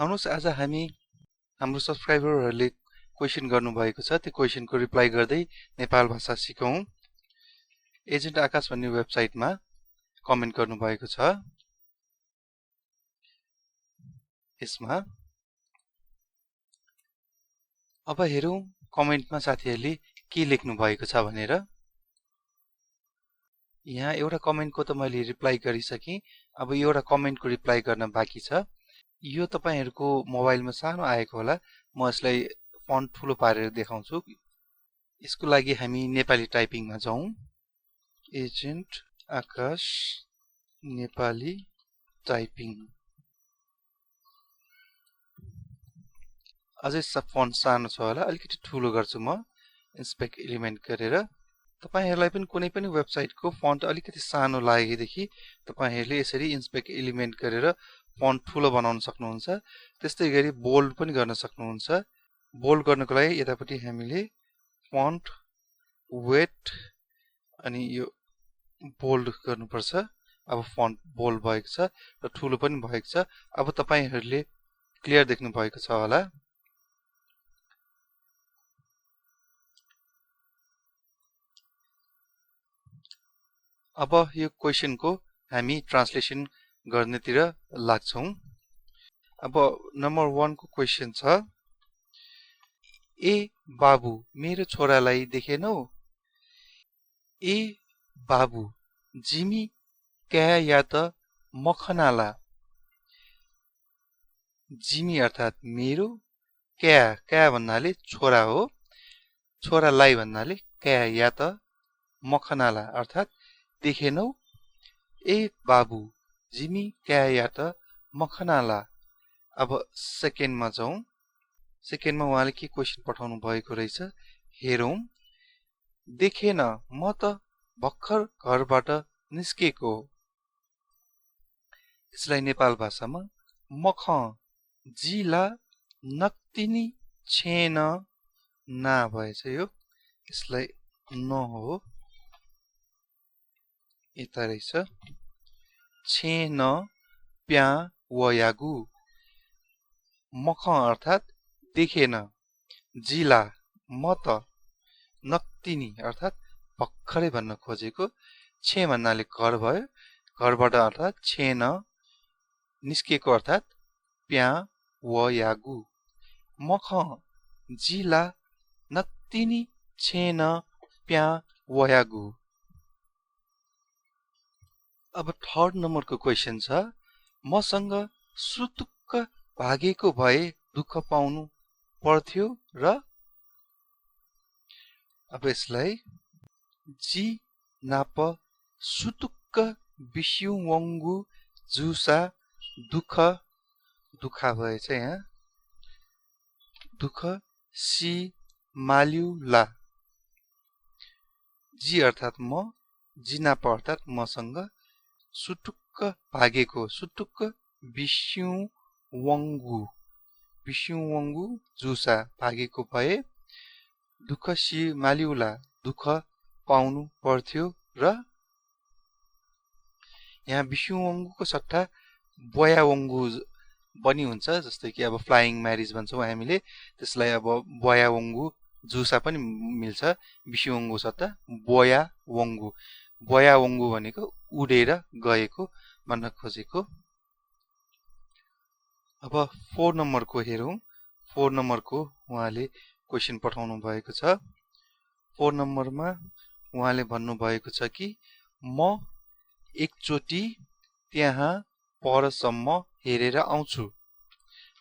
आउनुस् आज हामी हाम्रो सब्स्क्राइबरहरूले क्वेशन गर्नु भएको छ त्यो क्वेशनको रिप्लाई गर्दै नेपाल भाषा सिकौं। एजेन्ट आकाश भन्ने वेबसाइटमा कमेन्ट गर्नु भएको छ। यसमा अब हेरौं कमेन्टमा साथीहरूले के लेख्नु भएको छ भनेर। यहाँ एउटा कमेन्टको त मैले रिप्लाई गरिसकेँ। अब एउटा कमेन्टको रिप्लाई गर्न बाँकी छ। यो तपाईहरुको मोबाइलमा सानो आएको होला। म यसलाई फन्ट ठुलो पारेर देखाउँछु। यसको लागि हामी नेपाली टाइपिङमा जाउँ। एजेन्ट आकाश नेपाली टाइपिङ। अझै फन्ट सानो छ होला, अलिकति ठुलो गर्छु म इन्सपेक्ट एलिमेन्ट गरेर। तपाईहरुलाई पनि कुनै पनि वेबसाइटको फन्ट अलिकति सानो लागेदेखि तपाईहरुले यसरी इन्सपेक्ट एलिमेन्ट गरेर फन्ट ठुलो बनाउन सक्नुहुन्छ। त्यस्तै गरी बोल्ड पनि गर्न सक्नुहुन्छ। बोल्ड गर्नको लागि यतापटि हामीले फन्ट वेट अनि यो बोल्ड गर्नुपर्छ। अब फन्ट बोल्ड भएको छ र ठुलो पनि भएको छ। अब तपाईहरुले क्लियर देख्नु भएको छ होला। अब यो क्वेशनको हामी ट्रान्सलेसन गर्नेतिर लाग्छौं। अब नम्बर 1 को क्वेशन छ, ए बाबु मेरो छोरालाई देखेनौ? ए बाबु जिमी क्या या त मखनाला। जिमी अर्थात मेरो, क्या भन्नाले छोरा हो, छोरालाई भन्नाले क्या या त मखनाला अर्थात देखेनौ? ए बाबु जिमी क्या या त मखनाला। अब सेकेन्डमा जाउँ। सेकेन्डमा उहाँले के क्वेशन पठाउनु भएको रहेछ हेरौं। देखेन, म त भर्खर घरबाट निस्केको। यसलाई नेपाल भाषामा मख जिला नक्तिनी छेन ना भएछ। यो यसलाई न हो, यता रहेछ छेन प्या वयागु। मख अर्थात देखेन, जिला म त, नक्तिनी अर्थात भर्खरै भन्न खोजेको, छे भन्नाले घर भयो, घरबाट अर्थात छेन, निस्केको अर्थात प्या वयागु। मख जिला नक्तिनी छेन प्या वयागु। अब थर्ड नम्बरको क्वेशन छ, मसँग सुटुक्क भागेको भए दुःख पाउनु पर्थ्यो र। अब यसलाई जी नाप सुटुक्क बिस्यु वंगु जुसा दुःख, दुखा भएछ यहाँ, दुःख सी माल्युला। जी अर्थात म, जिनाप अर्थात मसँग, सुटुक्क भागेको, सुटुक्क बिस्यु वंगु जुसा भागेको भए, दुःख सी माल्युला दुःख पाउनु पर्थ्यो र। यहाँ बिस्यु वंगुको सट्टा बया वंगु पनि हुन्छ। जस्तै कि अब फ्लाइङ म्यारिज भन्छौं हामीले, त्यसलाई अब बया वंगु जुसा पनि मिल्छ। बिस्यु वंगु सट्टा बया वंगु। बया वंगु भनेको उडेर गएको भन्न खोजेको। अब 4 नम्बरको हेरौं। 4 नम्बरको उहाँले क्वेशन पठाउनु भएको छ। 4 नम्बरमा उहाँले भन्नु भएको छ कि म एकचोटी त्यहाँ परसम्म हेरेर आउँछु।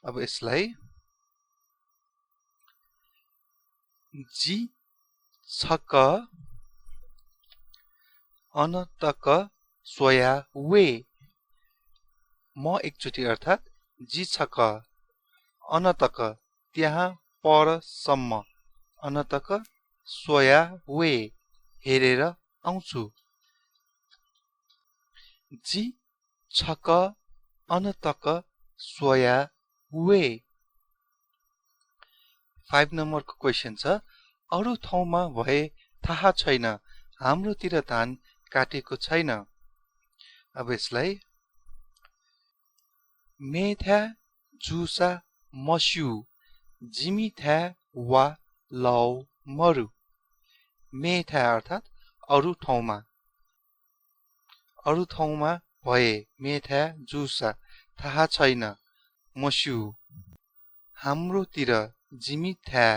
अब यसलाई जी छक अनतक सोया वे। म एकचोटी अर्थात जी छक अनतक त्यहाँ परसम्म, अनतक सोया वे हेरेर आउँछु। जी छक अनतक सोया वे। 5 नम्बरको क्वेशन छ, अरु ठाउँमा भए थाहा छैन, हाम्रोतिर धान काटेको छैन। अब यसलाई मेथा जुसा मस्यु जिमी थ्या वा लौ मरु मे थ्या अर्थात अरु ठाउँमा भए मे थ्या जुसा थाहा छैन मस्यु हाम्रोतिर जिमी थ्या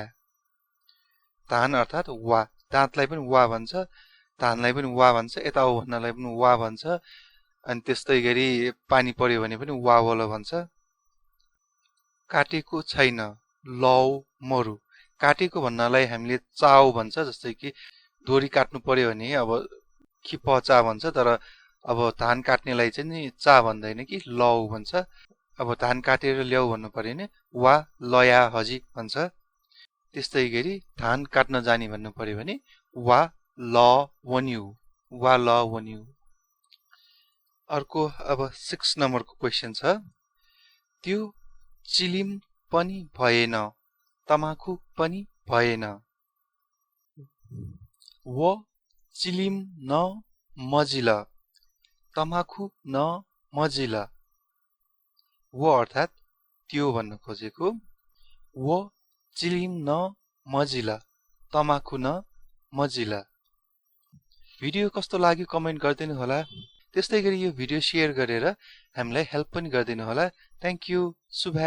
धान अर्थात वा दाँतलाई पनि वा भन्छ धानलाई पनि वा भन्छ यता हो भन्नलाई पनि वा भन्छ अनि त्यस्तै गरी पानी पर्यो भने पनि वा वलो भन्छ काटेको छैन लौ मरु काटेको भन्नलाई हामीले चाउ भन्छ जस्तै कि दोरी काट्नु पर्यो भने अब खिपचा भन्छ तर अब धान काट्नेलाई चाहिँ नि चा भन्दैन कि लौ भन्छ अब धान काटेर ल्याउ भन्नु पर्यो भने वा लया हजी भन्छ त्यस्तै गरी धान काट्न जानी भन्नु पर्यो भने वा ल वन्यु अर्को अब 6 नम्बरको क्वेशन छ त्यो चिलिम पनि भएन तमाखु पनि भएन व चिलिम न मजिल तमाखु न मजिल व अर्थात त्यो भन्न खोजेको व चिलिम न मजिल तमाखु न मजिल भिडियो कस्तो लाग्यो कमेन्ट गरिदिनु होला त्यस्तै गरी यो भिडियो शेयर गरेर हामीलाई हेल्प पनि गरिदिनु होला थ्यांक यू शुभ